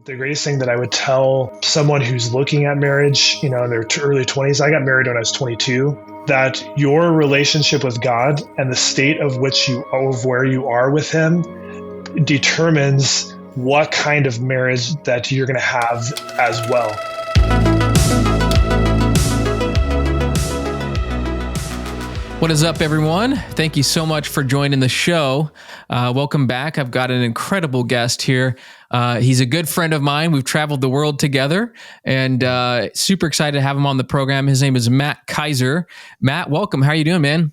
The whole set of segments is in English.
The greatest thing that I would tell someone who's looking at marriage, in their early 20s, I got married when I was 22, that your relationship with God and the state of where you are with Him determines what kind of marriage that you're going to have as well. What is up, everyone? Thank you so much for joining the show. Welcome back. I've got an incredible guest here. He's a good friend of mine. We've traveled the world together, and super excited to have him on the program. His name is Matt Kaiser. Matt, welcome. How are you doing, man?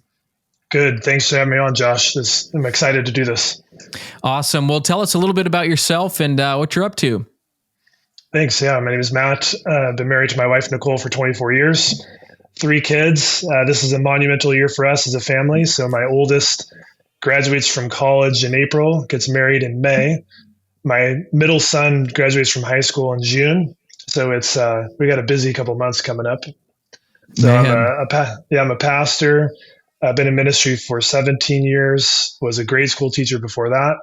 Good. Thanks for having me on, Josh. I'm excited to do this. Awesome. Well, tell us a little bit about yourself and what you're up to. Thanks. Yeah, my name is Matt. I've been married to my wife, Nicole, for 24 years. 3 kids. This is a monumental year for us as a family. So my oldest graduates from college in April, gets married in May. My middle son graduates from high school in June. So it's we got a busy couple months coming up. So I'm a pastor. I've been in ministry for 17 years. Was a grade school teacher before that.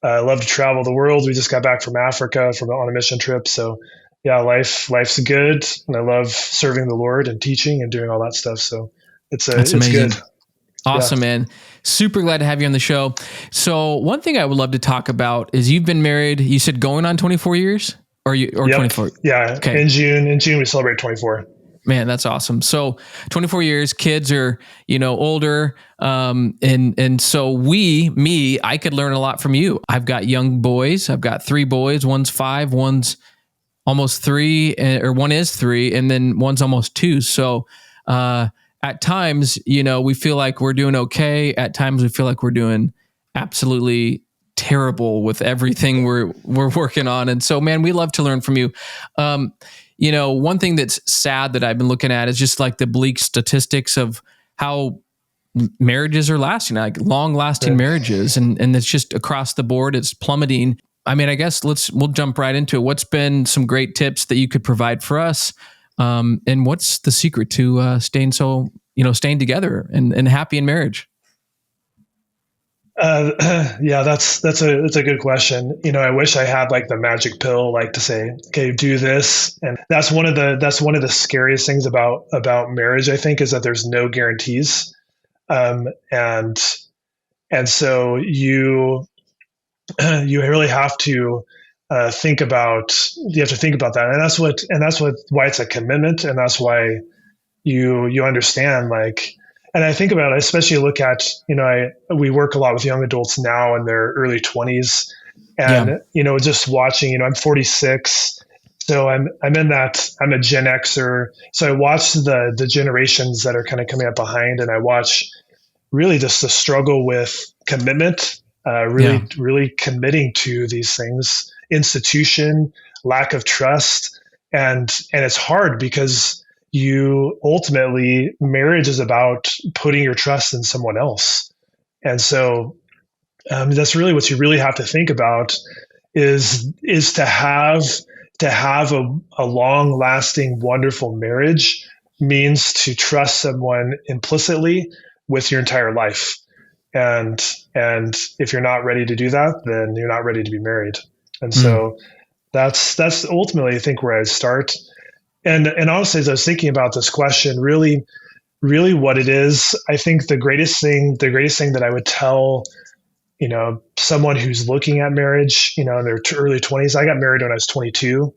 I love to travel the world. We just got back from Africa on a mission trip. So yeah, life's good, and I love serving the Lord and teaching and doing all that stuff. So it's amazing. Good. Awesome, yeah. Man. Super glad to have you on the show. So one thing I would love to talk about is you've been married, you said going on 24 years or Yep. 24? Yeah. Okay. In June we celebrate 24. Man, that's awesome. So 24 years, kids are, older. And so I could learn a lot from you. I've got young boys. I've got 3 boys. One's 5, one's almost 3, or one is 3, and then one's almost 2. So, at times, we feel like we're doing okay. At times we feel like we're doing absolutely terrible with everything we're working on. And so, man, we love to learn from you. One thing that's sad that I've been looking at is just like the bleak statistics of how marriages are lasting, like long lasting marriages. And it's just across the board, it's plummeting. I mean, I guess we'll jump right into it. What's been some great tips that you could provide for us? And what's the secret to staying together and happy in marriage? Yeah, that's a good question. I wish I had like the magic pill, like to say, okay, do this. And that's one of the scariest things about marriage, I think, is that there's no guarantees. And so you really have to think about that. And that's why it's a commitment. And that's why you understand, like, and I think about it, especially look at, we work a lot with young adults now in their early 20s, and, just watching, I'm 46. So I'm a Gen Xer. So I watch the generations that are kind of coming up behind, and I watch really just the struggle with commitment, really committing to these things, institution, lack of trust. And it's hard because marriage is about putting your trust in someone else. And so that's really what you really have to think about is to have a long lasting, wonderful marriage means to trust someone implicitly with your entire life. And if you're not ready to do that, then you're not ready to be married. And so that's ultimately, I think, where I'd start. And honestly, as I was thinking about this question, really, really what it is, I think the greatest thing that I would tell, someone who's looking at marriage, in their early 20s, I got married when I was 22,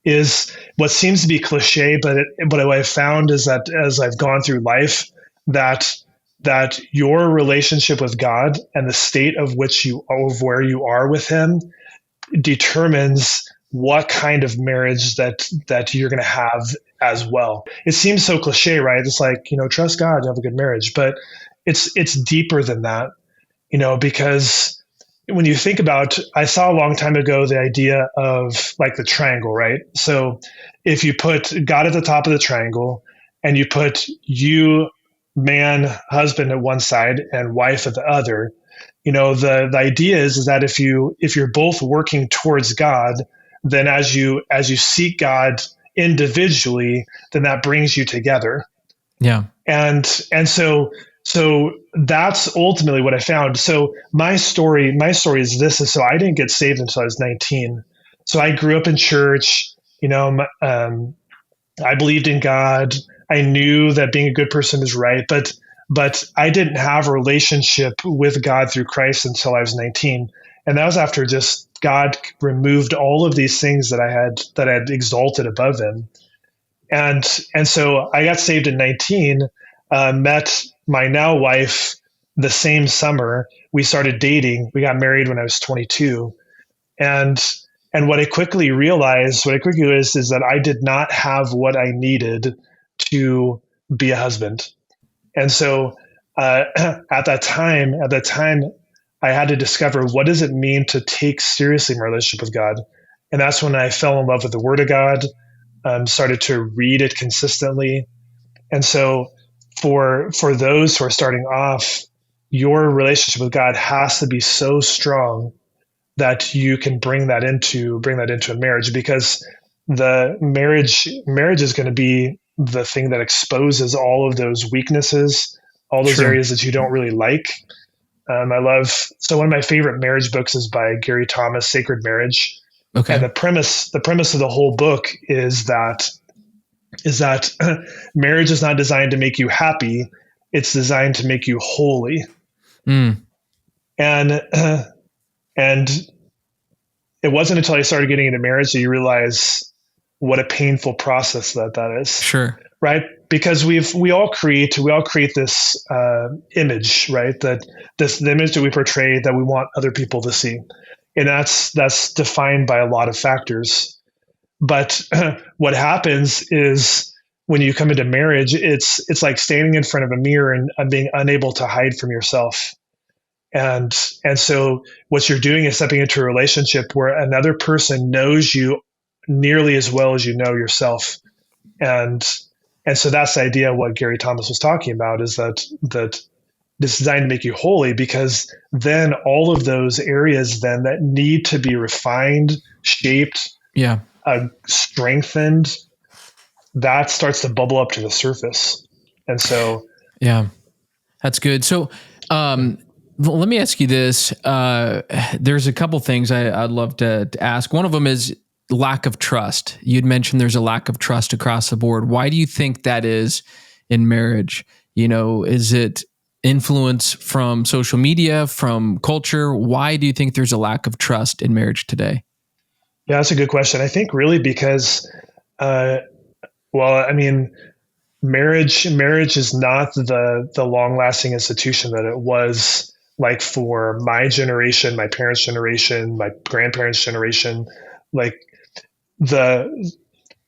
is what seems to be cliche, but what I've found is that as I've gone through life, that your relationship with God and the state of where you are with Him determines what kind of marriage that you're going to have as well. It seems so cliche, right? It's like, trust God, you have a good marriage, but it's deeper than that, because when you think about, I saw a long time ago the idea of like the triangle, right? So if you put God at the top of the triangle and you put you, man, husband at one side and wife at the other, the idea is that if you're both working towards God, then as you seek God individually, then that brings you together. Yeah. And so So that's ultimately what I found. So my story is this: is so I didn't get saved until I was 19. So I grew up in church. You know, I believed in God. I knew that being a good person is right, but I didn't have a relationship with God through Christ until I was 19, and that was after just God removed all of these things that I had exalted above Him, and so I got saved at 19. Met my now wife the same summer. We started dating. We got married when I was 22, and what I quickly realized is that I did not have what I needed to be a husband. And so at that time, I had to discover, what does it mean to take seriously my relationship with God. And that's when I fell in love with the Word of God, started to read it consistently. And so for those who are starting off, your relationship with God has to be so strong that you can bring that into a marriage, because the marriage is going to be the thing that exposes all of those weaknesses, all those Sure. areas that you don't really like. I love, so one of my favorite marriage books is by Gary Thomas, Sacred Marriage. And Okay. the premise of the whole book is that marriage is not designed to make you happy, it's designed to make you holy. Mm, And and it wasn't until I started getting into marriage that you realize what a painful process that is, sure. right? Because we all create this image, right? That this the image that we portray that we want other people to see, and that's defined by a lot of factors. But what happens is, when you come into marriage, it's like standing in front of a mirror and being unable to hide from yourself. And so what you're doing is stepping into a relationship where another person knows you nearly as well as you know yourself. And and so that's the idea of what Gary Thomas was talking about, is that this is designed to make you holy, because then all of those areas then that need to be refined, shaped, Yeah. strengthened, that starts to bubble up to the surface. And so, Yeah. That's good. So, um, let me ask you this. There's a couple things I'd love to ask. One of them is lack of trust. You'd mentioned there's a lack of trust across the board. Why do you think that is in marriage? Is it influence from social media, from culture? Why do you think there's a lack of trust in marriage today? yeah, that's a good question. I think really because, uh, well, I mean, marriage is not the long lasting institution that it was, like, for my generation, my parents' generation, my grandparents' generation. Like, the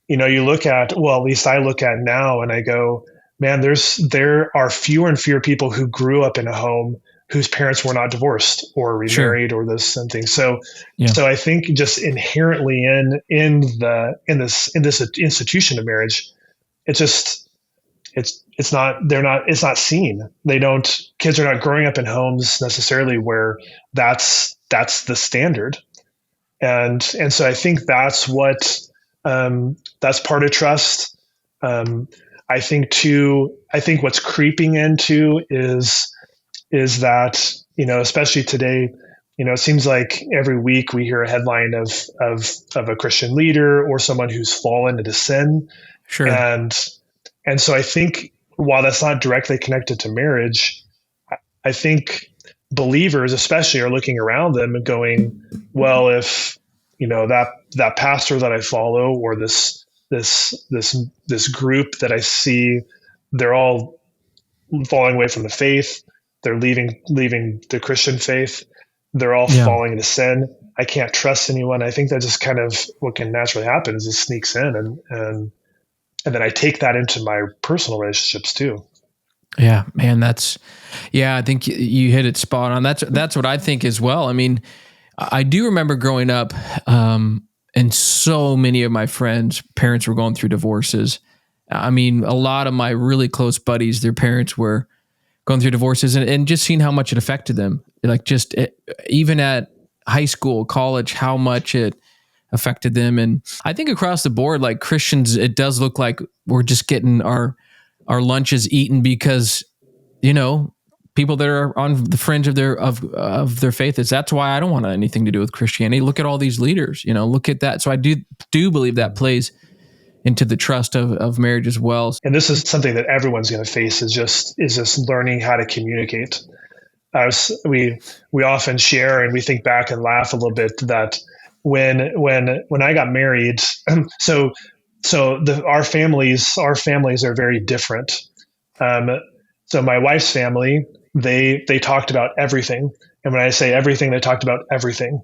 you look at, well, at least I look at now and I go, man, there are fewer and fewer people who grew up in a home whose parents were not divorced or Sure. remarried or this something. So Yeah. so I think just inherently in this institution of marriage, it just it's not seen. They don't Kids are not growing up in homes necessarily where that's the standard. And so I think that's part of trust. Um, I think too. I think what's creeping into is that, especially today, it seems like every week we hear a headline of a Christian leader or someone who's fallen into sin, Sure. and and so I think, while that's not directly connected to marriage, I think believers especially are looking around them and going, well, if that pastor that I follow, or this group that I see, they're all falling away from the faith, they're leaving the Christian faith, they're all Yeah. falling into sin. I can't trust anyone. I think that just kind of what can naturally happen is it sneaks in, and then I take that into my personal relationships too. Yeah, man, I think you hit it spot on. That's what I think as well. I mean, I do remember growing up, and so many of my friends' parents were going through divorces. I mean, a lot of my really close buddies, their parents were going through divorces, and just seeing how much it affected them. Like, even at high school, college, how much it affected them. And I think across the board, like Christians, it does look like we're just getting our lunches eaten because people that are on the fringe of their faith that's why I don't want anything to do with Christianity. Look at all these leaders, look at that. So I do believe that plays into the trust of marriage as well. And this is something that everyone's going to face is just learning how to communicate. We often share and we think back and laugh a little bit that when I got married, our families are very different. So my wife's family, they talked about everything. And when I say everything, they talked about everything.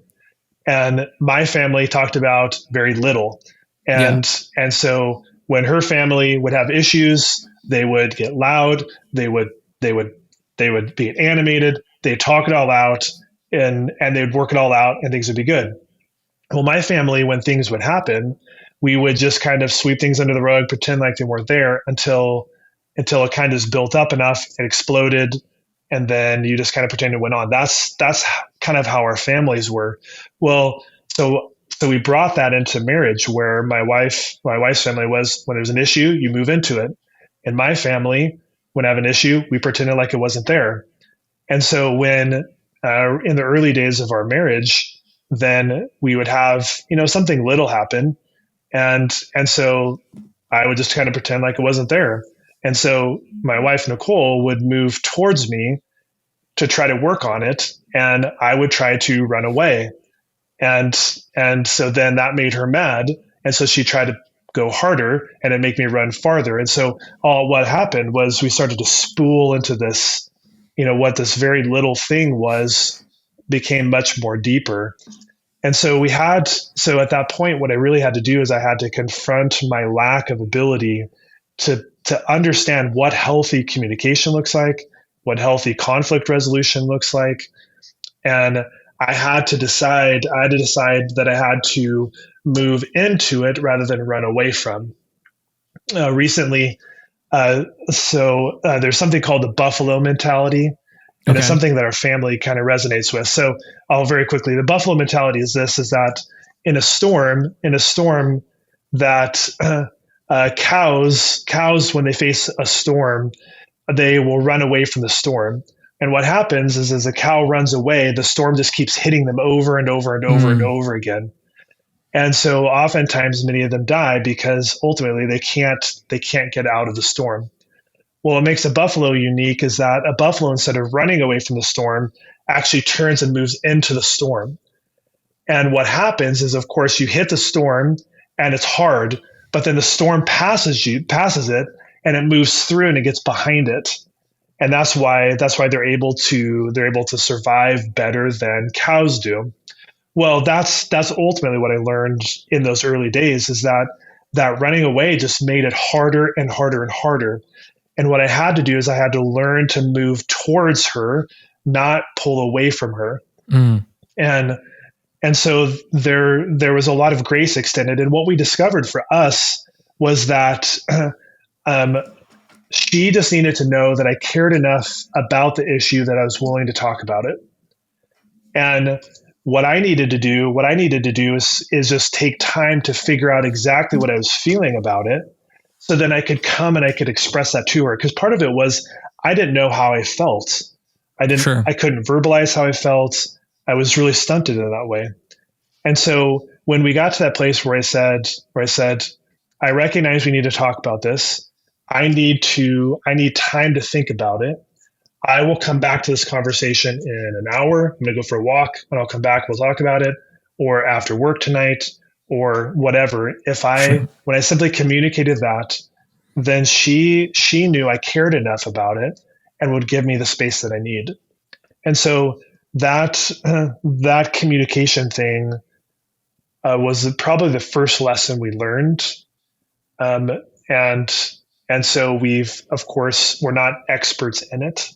And my family talked about very little. And so when her family would have issues, they would get loud, they would be animated, they'd talk it all out and they'd work it all out and things would be good. Well, my family, when things would happen, we would just kind of sweep things under the rug, pretend like they weren't there until it kind of is built up enough, it exploded, and then you just kind of pretend it went on. That's kind of how our families were. Well, so we brought that into marriage, where my wife's family was, when there's an issue, you move into it. And my family, when I have an issue, we pretended like it wasn't there. And so when in the early days of our marriage, then we would have something little happen, and so I would just kind of pretend like it wasn't there. And so my wife, Nicole, would move towards me to try to work on it, and I would try to run away. And so then that made her mad. And so she tried to go harder and it made me run farther. And so what happened was we started to spool into this, what this very little thing was became much more deeper. And so at that point, what I really had to do is I had to confront my lack of ability to understand what healthy communication looks like, what healthy conflict resolution looks like. And I had to decide that I had to move into it rather than run away from. Recently, there's something called the buffalo mentality. And it's something that our family kind of resonates with. So I'll very quickly, the buffalo mentality is that in a storm that cows, when they face a storm, they will run away from the storm. And what happens is as a cow runs away, the storm just keeps hitting them over and over and over and over again. And so oftentimes many of them die because ultimately they can't get out of the storm. Well, what makes a buffalo unique is that a buffalo, instead of running away from the storm, actually turns and moves into the storm. And what happens is, of course, you hit the storm and it's hard, but then the storm passes it, and it moves through and it gets behind it. And that's why they're able to survive better than cows do. Well, that's ultimately what I learned in those early days, is that running away just made it harder and harder and harder. And what I had to do is I had to learn to move towards her, not pull away from her. And so there was a lot of grace extended. And what we discovered for us was that she just needed to know that I cared enough about the issue that I was willing to talk about it. And what I needed to do is just take time to figure out exactly what I was feeling about it, so then I could come and I could express that to her. Because part of it was I didn't know how I felt. I couldn't verbalize how I felt. I was really stunted in that way. And so when we got to that place where I said, I recognize we need to talk about this. I need time to think about it. I will come back to this conversation in an hour. I'm going to go for a walk. When I'll come back, we'll talk about it, or after work tonight, or whatever. When I simply communicated that, then she knew I cared enough about it and would give me the space that I need. And so that communication thing was probably the first lesson we learned. And so we're not experts in it.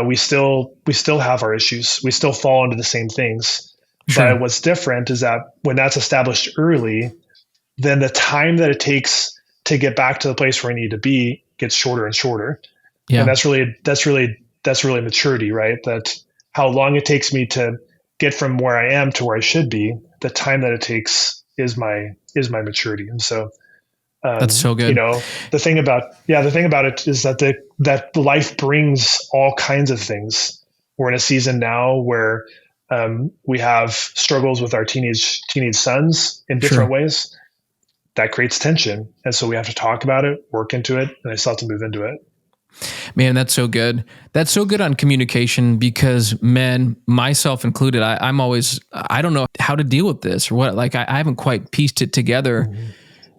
We still have our issues. We still fall into the same things. Sure. But what's different is that when that's established early, then the time that it takes to get back to the place where I need to be gets shorter and shorter. Yeah. And that's really maturity, right? That how long it takes me to get from where I am to where I should be, the time that it takes is my maturity. And so That's so You good. know, the thing about it is that that life brings all kinds of things. We're in a season now where we have struggles with our teenage sons in different Sure. ways. That creates tension, and so we have to talk about it, work into it, and I still have to move into it. Man, that's so good. That's so good on communication because men, myself included, I don't know how to deal with this or what, like, I haven't quite pieced it together. Mm-hmm.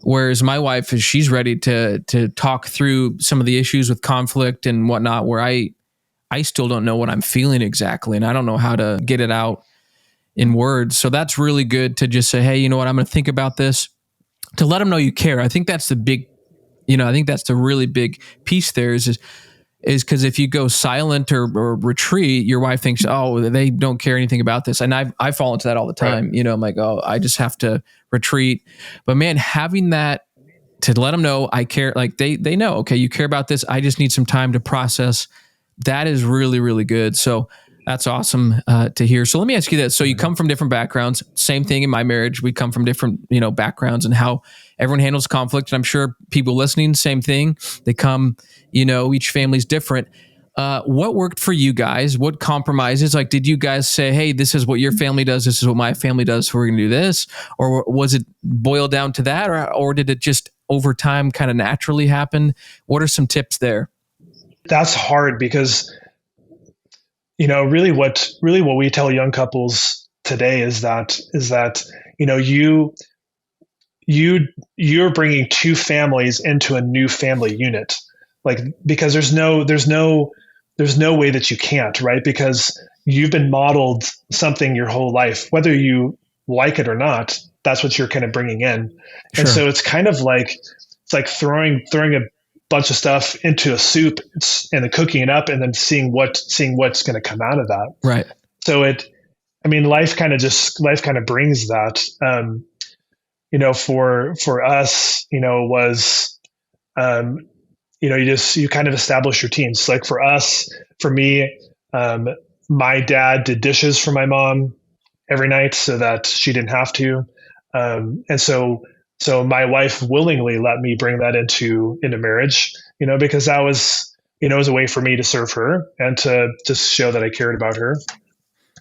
Whereas my wife she's ready to talk through some of the issues with conflict and whatnot, where I still don't know what I'm feeling exactly. And I don't know how to get it out in words. So that's really good to just say, hey, you know what, I'm going to think about this, to let them know you care. I think that's the big, I think that's the really big piece there is because if you go silent or retreat, your wife thinks, oh, they don't care anything about this. And I fall into that all the Right. time. I'm like, oh, I just have to retreat. But man, having that to let them know I care, like they know, okay, you care about this. I just need some time to process. That is really, really good. So that's awesome to hear. So let me ask you this. So you come from different backgrounds, same thing in my marriage. We come from different, backgrounds and how everyone handles conflict. And I'm sure people listening, same thing. They come, each family's different. What worked for you guys? What compromises? Like, did you guys say, hey, this is what your family does. This is what my family does. So we're going to do this. Or was it boiled down to that? Or did it just over time kind of naturally happen? What are some tips there? That's hard because really what we tell young couples today is that you're bringing two families into a new family unit, like, because there's no way that you can't, right? Because you've been modeled something your whole life, whether you like it or not. That's what you're kind of bringing in. Sure. And so it's kind of like throwing a bunch of stuff into a soup and then cooking it up and then seeing what's going to come out of that. Right. So life kind of brings that. For us, was, you kind of establish routines. Like for me, my dad did dishes for my mom every night so that she didn't have to. And so my wife willingly let me bring that into marriage, because that was, it was a way for me to serve her and to just show that I cared about her.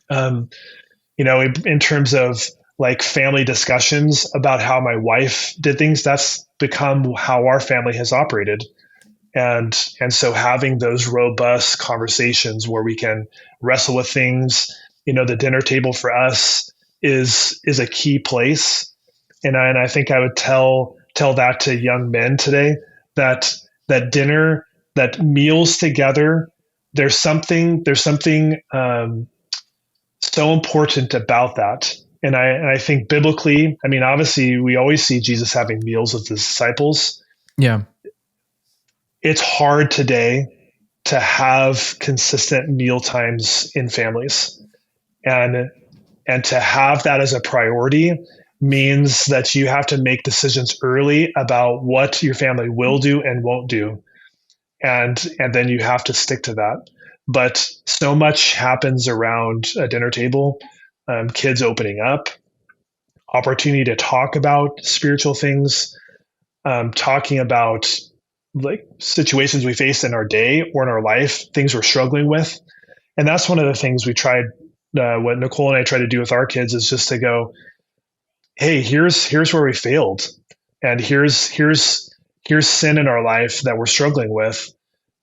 In terms of like family discussions about how my wife did things, that's become how our family has operated. And so having those robust conversations where we can wrestle with things, the dinner table for us is a key place. And I think I would tell that to young men today, that dinner, that meals together, there's something so important about that. And I think biblically, obviously we always see Jesus having meals with his disciples. Yeah. It's hard today to have consistent meal times in families, and to have that as a priority means that you have to make decisions early about what your family will do and won't do. And then you have to stick to that. But so much happens around a dinner table, kids opening up, opportunity to talk about spiritual things, talking about like situations we faced in our day or in our life, things we're struggling with. And that's one of the things we tried, what Nicole and I try to do with our kids, is just to go, hey, here's where we failed. And here's sin in our life that we're struggling with,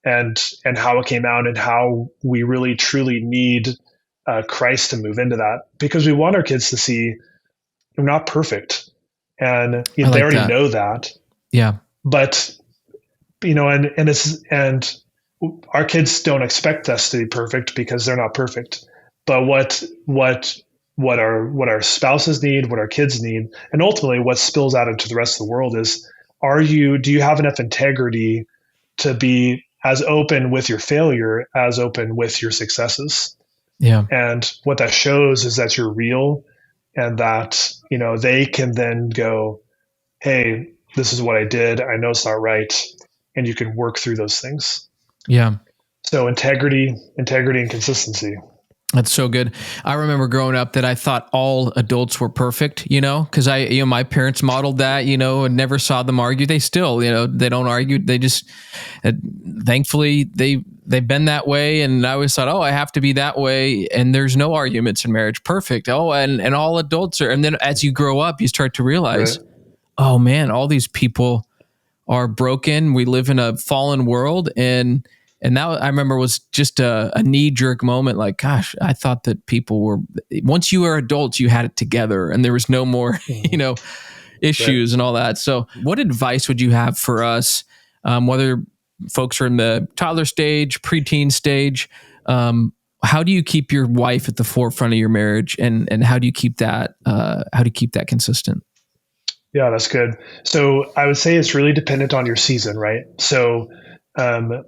and how it came out, and how we really truly need Christ to move into that, because we want our kids to see we're not perfect, and they already know that. Yeah. But and our kids don't expect us to be perfect because they're not perfect. But what our spouses need, what our kids need, and ultimately what spills out into the rest of the world is, do you have enough integrity to be as open with your failure as open with your successes? Yeah. And what that shows is that you're real, and that, they can then go, hey, this is what I did. I know it's not right. And you can work through those things. Yeah. So integrity and consistency. That's so good. I remember growing up that I thought all adults were perfect, because my parents modeled that, and never saw them argue. They still, they don't argue. They just, uh, thankfully, they've been that way. And I always thought, oh, I have to be that way. And there's no arguments in marriage. Perfect. Oh, and all adults are. And then as you grow up, you start to realize, Right. oh man, all these people are broken. We live in a fallen world, and that I remember was just a knee jerk moment. Like, gosh, I thought that people were, once you were adults, you had it together, and there was no more, Mhm. Right. issues and all that. So, what advice would you have for us, whether folks are in the toddler stage, preteen stage? How do you keep your wife at the forefront of your marriage, and how do you keep that consistent? Yeah, that's good. So I would say it's really dependent on your season, right? So, um,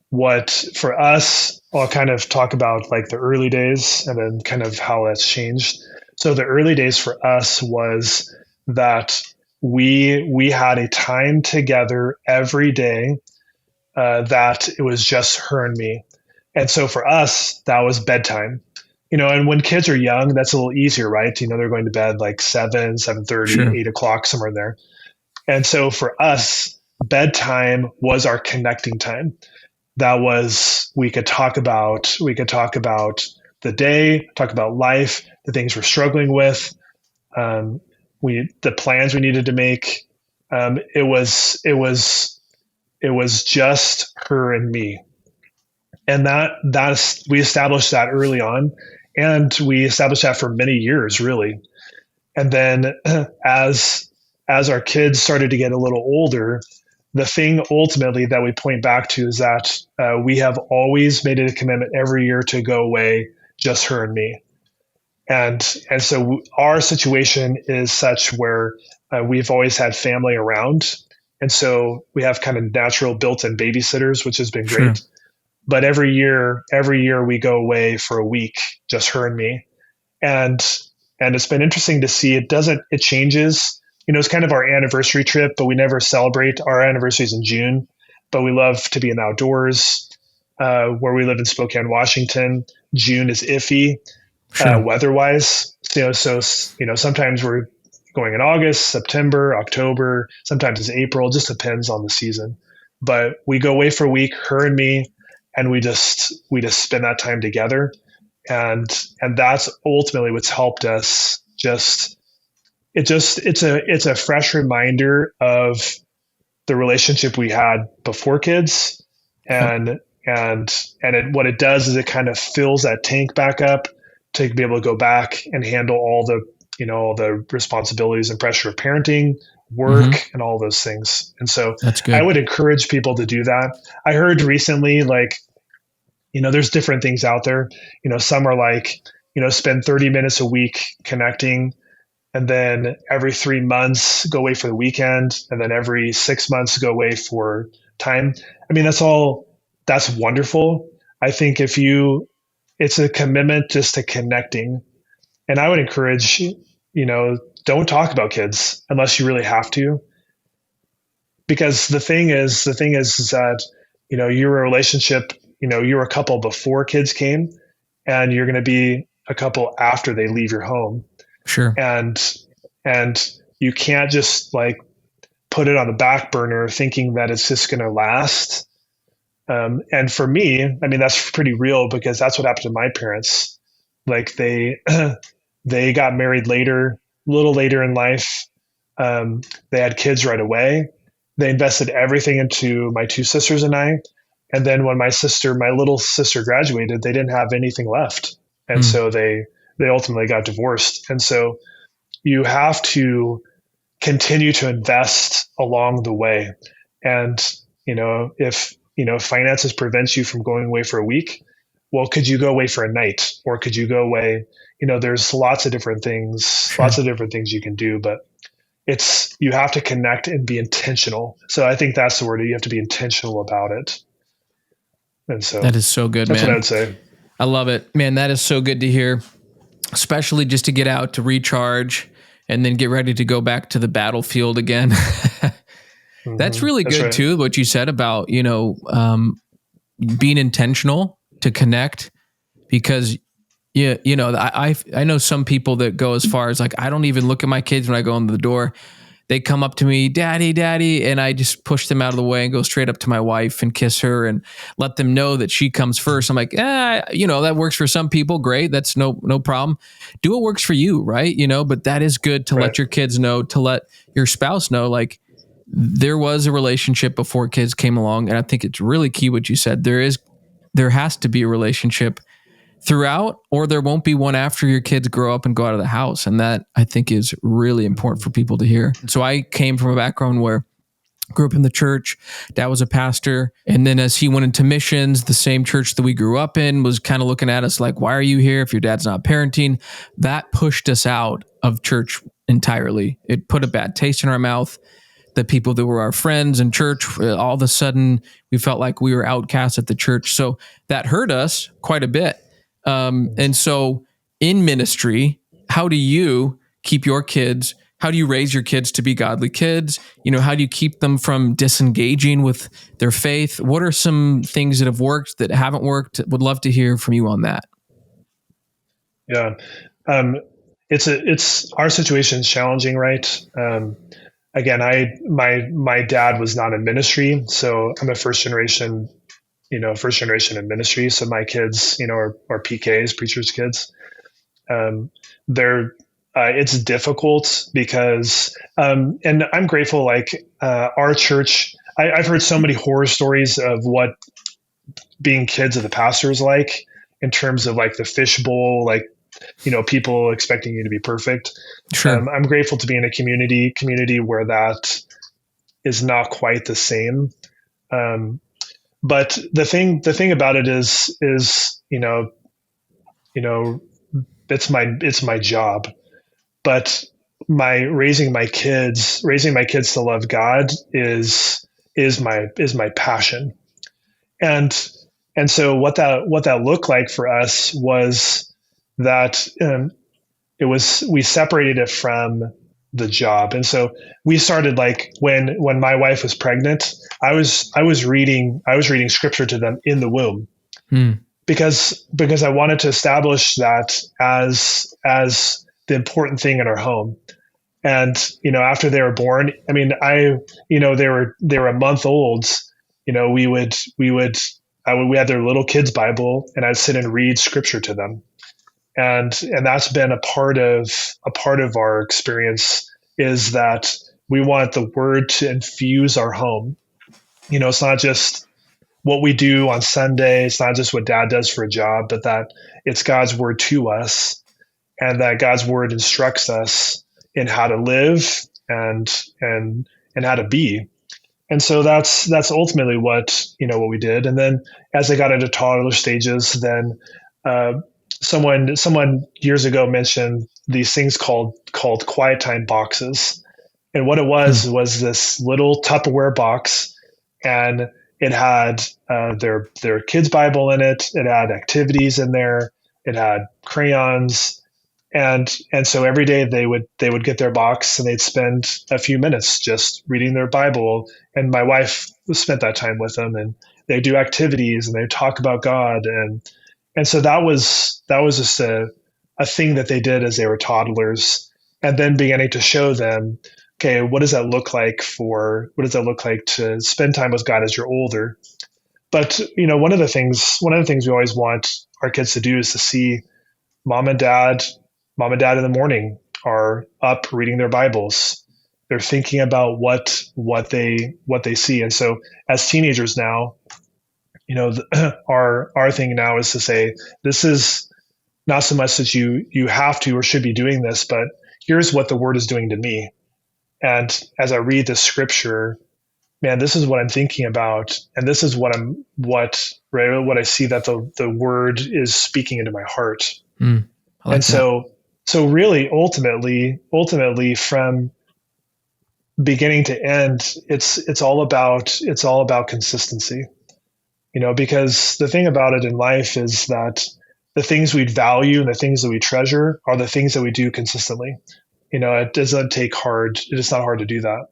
what for us, I'll kind of talk about like the early days and then kind of how that's changed. So the early days for us was that we had a time together every day, that it was just her and me. And so for us, that was bedtime. And when kids are young, that's a little easier, right? They're going to bed like 7, 7:30, Sure. 8 o'clock, somewhere in there. And so for us, bedtime was our connecting time. That was, we could talk about the day, talk about life, the things we're struggling with, the plans we needed to make. It was just her and me, and that's we established that early on, and we established that for many years, really. And then as our kids started to get a little older, the thing ultimately that we point back to is that we have always made it a commitment every year to go away, just her and me. And so our situation is such where we've always had family around, and so we have kind of natural built-in babysitters, which has been Sure. great. But every year we go away for a week, just her and me, and it's been interesting to see. It changes. It's kind of our anniversary trip, but we never celebrate our anniversaries in June. But we love to be in outdoors. Where we live in Spokane, Washington, June is iffy, Sure. weather-wise. Sometimes we're going in August, September, October. Sometimes it's April. It just depends on the season. But we go away for a week, her and me, and we just spend that time together, and that's ultimately what's helped us. It's a fresh reminder of the relationship we had before kids, Yep. and what it does is it kind of fills that tank back up to be able to go back and handle all the responsibilities and pressure of parenting, Mm-hmm. work, and all those things. And so That's I good. would encourage people to do that. I heard recently, like, there's different things out there. Some are like, spend 30 minutes a week connecting, and then every 3 months go away for the weekend, and then every 6 months go away for time. I mean, that's wonderful. I think it's a commitment just to connecting. And I would encourage, don't talk about kids unless you really have to, because the thing is that, you're a relationship, you're a couple before kids came, and you're going to be a couple after they leave your home. Sure. And you can't just like put it on the back burner thinking that it's just going to last. And for me, I mean, that's pretty real, because that's what happened to my parents. Like they got married later, a little later in life. They had kids right away. They invested everything into my two sisters and I. And then when my little sister graduated, they didn't have anything left. And Mm. so they ultimately got divorced. And so you have to continue to invest along the way. And, if, finances prevents you from going away for a week, well, could you go away for a night, or could you go away? There's Sure. lots of different things you can do, but you have to connect and be intentional. So I think that's the word. You have to be intentional about it. And so That is so good, that's what I man. would say. I love it, man. That is so good to hear, especially just to get out to recharge and then get ready to go back to the battlefield again. That's really That's good right. too. What you said about being intentional to connect, because Yeah, I know some people that go as far as like, I don't even look at my kids when I go into the door. They come up to me, daddy, daddy, and I just push them out of the way and go straight up to my wife and kiss her and let them know that she comes first. I'm like, that works for some people. Great. That's no problem. Do what works for you, right? But that is good to Right. let your kids know, to let your spouse know, like, there was a relationship before kids came along. And I think it's really key what you said. There has to be a relationship throughout, or there won't be one after your kids grow up and go out of the house. And that, I think, is really important for people to hear. So I came from a background where grew up in the church. Dad was a pastor. And then as he went into missions, the same church that we grew up in was kind of looking at us like, why are you here if your dad's not parenting? That pushed us out of church entirely. It put a bad taste in our mouth. The people that were our friends in church, all of a sudden we felt like we were outcast at the church. So that hurt us quite a bit. And so in ministry, how do you keep your kids? How do you raise your kids to be godly kids? How do you keep them from disengaging with their faith? What are some things that have worked, that haven't worked? Would love to hear from you on that. Yeah. It's our situation's challenging, right? Again, my dad was not in ministry, so I'm a first generation in ministry. So my kids, are PKs, preachers' kids. They're it's difficult because, and I'm grateful. Like our church, I've heard so many horror stories of what being kids of the pastor is like, in terms of like the fishbowl, like people expecting you to be perfect. Sure. I'm grateful to be in a community where that is not quite the same. But the thing about it is it's my job. But raising my kids to love God is my passion. And so what that looked like for us was that we separated it from the job. And so we started, like, when my wife was pregnant, I was reading scripture to them in the womb. Because I wanted to establish that as the important thing in our home. And after they were born, I mean, they were a month old. We had their little kids Bible, and I'd sit and read scripture to them. And that's been a part of our experience, is that we want the word to infuse our home. It's not just what we do on Sunday. It's not just what dad does for a job, but that it's God's word to us, and that God's word instructs us in how to live and how to be. And so that's ultimately what we did. And then as I got into toddler stages, then someone years ago mentioned these things called quiet time boxes. And what it was this little Tupperware box, and it had their kids' Bible in it. It had activities in there. It had crayons. And so every day they would get their box, and they'd spend a few minutes just reading their Bible. And my wife spent that time with them, and they do activities, and they talk about God. And so that was just a thing that they did as they were toddlers, and then beginning to show them, okay, what does that look like to spend time with God as you're older? But one of the things we always want our kids to do is to see mom and dad in the morning are up reading their Bibles. They're thinking about what they see. And so as teenagers now, our thing now is to say, this is not so much that you have to or should be doing this, but here's what the word is doing to me. And as I read the scripture, man, this is what I'm thinking about, and this is what I see that the word is speaking into my heart. I like and that. so really ultimately from beginning to end, it's all about consistency. Because the thing about it in life is that the things we value and the things that we treasure are the things that we do consistently. It doesn't take hard. It's not hard to do that.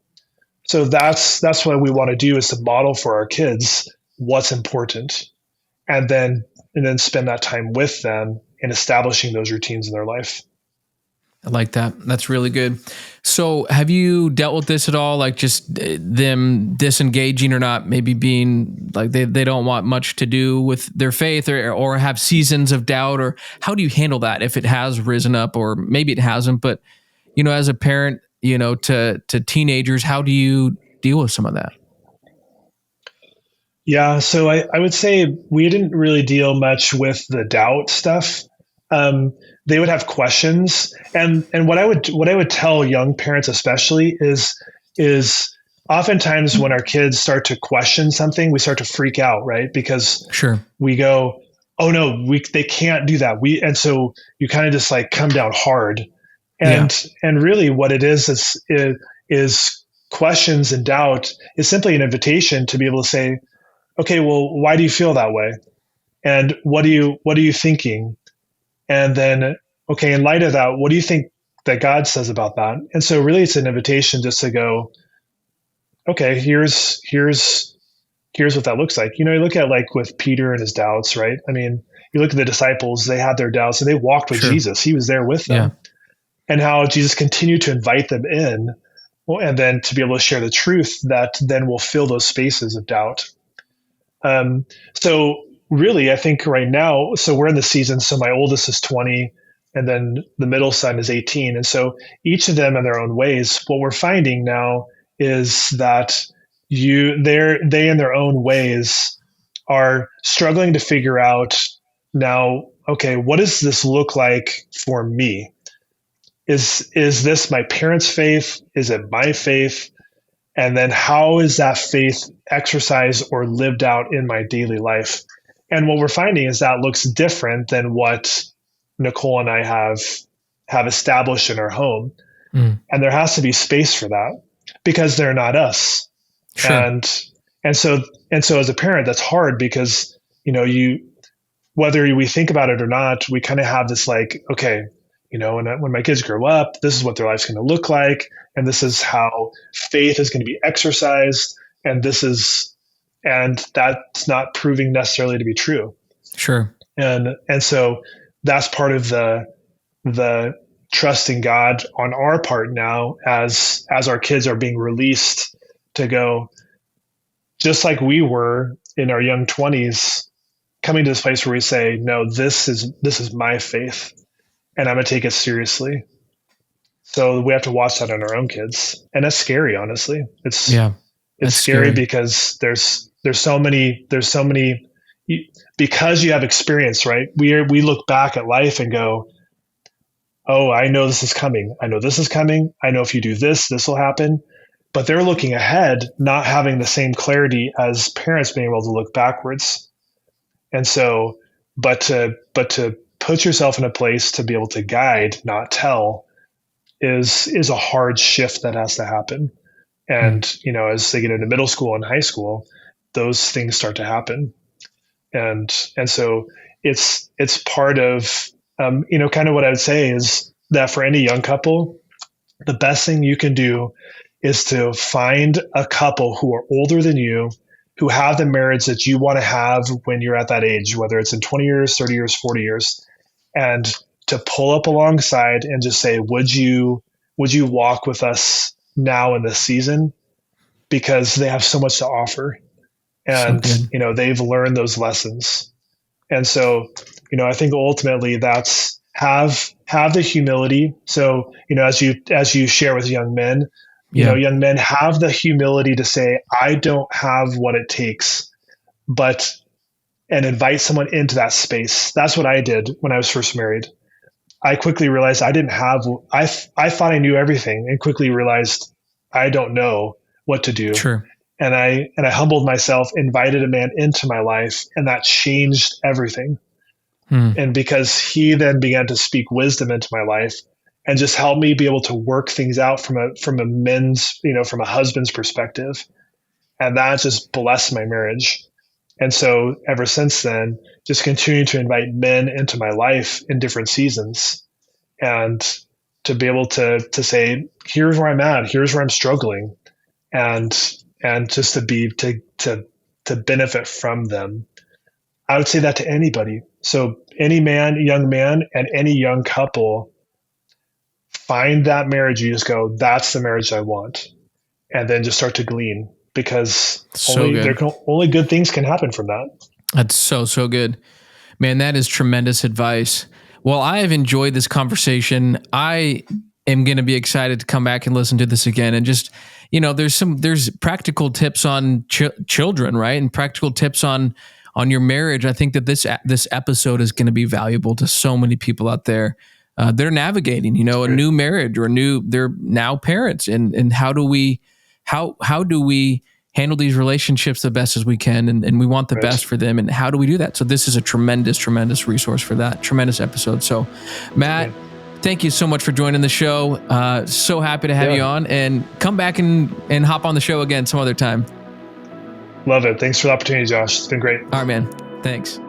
So that's what we want to do, is to model for our kids what's important, and then spend that time with them and establishing those routines in their life. I like that. That's really good. So have you dealt with this at all? Like just them disengaging or not, maybe being like they don't want much to do with their faith or have seasons of doubt, or how do you handle that if it has risen up, or maybe it hasn't, but as a parent, to teenagers, how do you deal with some of that? Yeah, so I would say we didn't really deal much with the doubt stuff. Um, they would have questions, and what I would tell young parents especially is oftentimes when our kids start to question something, we start to freak out, right? Because Sure. we go, oh no, they can't do that. And so you kind of just like come down hard, Yeah. and really what it is questions and doubt is simply an invitation to be able to say, okay, well, why do you feel that way? And what are you thinking? And then, okay, in light of that, what do you think that God says about that? And so really it's an invitation just to go, okay, here's what that looks like. You look at like with Peter and his doubts, right? I mean, you look at the disciples, they had their doubts and they walked with Sure. Jesus. He was there with Yeah. them. And how Jesus continued to invite them in, and then to be able to share the truth that then will fill those spaces of doubt. So really, I think right now, so we're in the season. So my oldest is 20, and then the middle son is 18. And so each of them in their own ways, what we're finding now is that they in their own ways are struggling to figure out now, okay, what does this look like for me? Is this my parents' faith? Is it my faith? And then how is that faith exercised or lived out in my daily life? And what we're finding is that looks different than what Nicole and I have established in our home. Mm. And there has to be space for that because they're not us. Sure. And so as a parent, that's hard because, whether we think about it or not, we kind of have this like, okay, when my kids grow up, this is what their life's going to look like. And this is how faith is going to be exercised. And that's not proving necessarily to be true. Sure. And so that's part of the trusting God on our part now as our kids are being released to go, just like we were in our young 20s, coming to this place where we say, no, this is my faith and I'm going to take it seriously. So we have to watch that on our own kids. And that's scary, honestly. It's scary because there's so many, because you have experience, right? We look back at life and go, oh, I know this is coming. I know this is coming. I know if you do this, this will happen. But they're looking ahead, not having the same clarity as parents being able to look backwards. And so, but to put yourself in a place to be able to guide, not tell, is a hard shift that has to happen. And, as they get into middle school and high school, those things start to happen. And so it's part of, kind of what I would say is that for any young couple, the best thing you can do is to find a couple who are older than you, who have the marriage that you want to have when you're at that age, whether it's in 20 years, 30 years, 40 years, and to pull up alongside and just say, would you walk with us now in this season? Because they have so much to offer. And, they've learned those lessons. And so, I think ultimately that's have the humility. So, as you share with young men, young men have the humility to say, I don't have what it takes, and invite someone into that space. That's what I did when I was first married. I quickly realized I thought I knew everything, and quickly realized I don't know what to do. Sure. And I humbled myself, invited a man into my life, and that changed everything. And because he then began to speak wisdom into my life and just help me be able to work things out from a men's, from a husband's perspective. And that just blessed my marriage. And so ever since then, just continue to invite men into my life in different seasons, and to be able to say, here's where I'm at, here's where I'm struggling, and just to benefit from them. I would say that to anybody. So any man, young man, and any young couple, find that marriage. You just go, that's the marriage I want, and then just start to glean, because So good. only good things can happen from that. That's so good. Man, that is tremendous advice. Well, I have enjoyed this conversation. I am going to be excited to come back and listen to this again. And just, there's practical tips on children, right? And practical tips on your marriage. I think that this episode is going to be valuable to so many people out there. They're navigating, a new marriage, or they're now parents. And how do we handle these relationships the best as we can, and we want the best for them, and how do we do that? So this is a tremendous resource for that. Tremendous episode. So Matt, thank you so much for joining the show. So happy to have you on, and come back and hop on the show again some other time. Love it. Thanks for the opportunity, Josh. It's been great. All right, man. Thanks.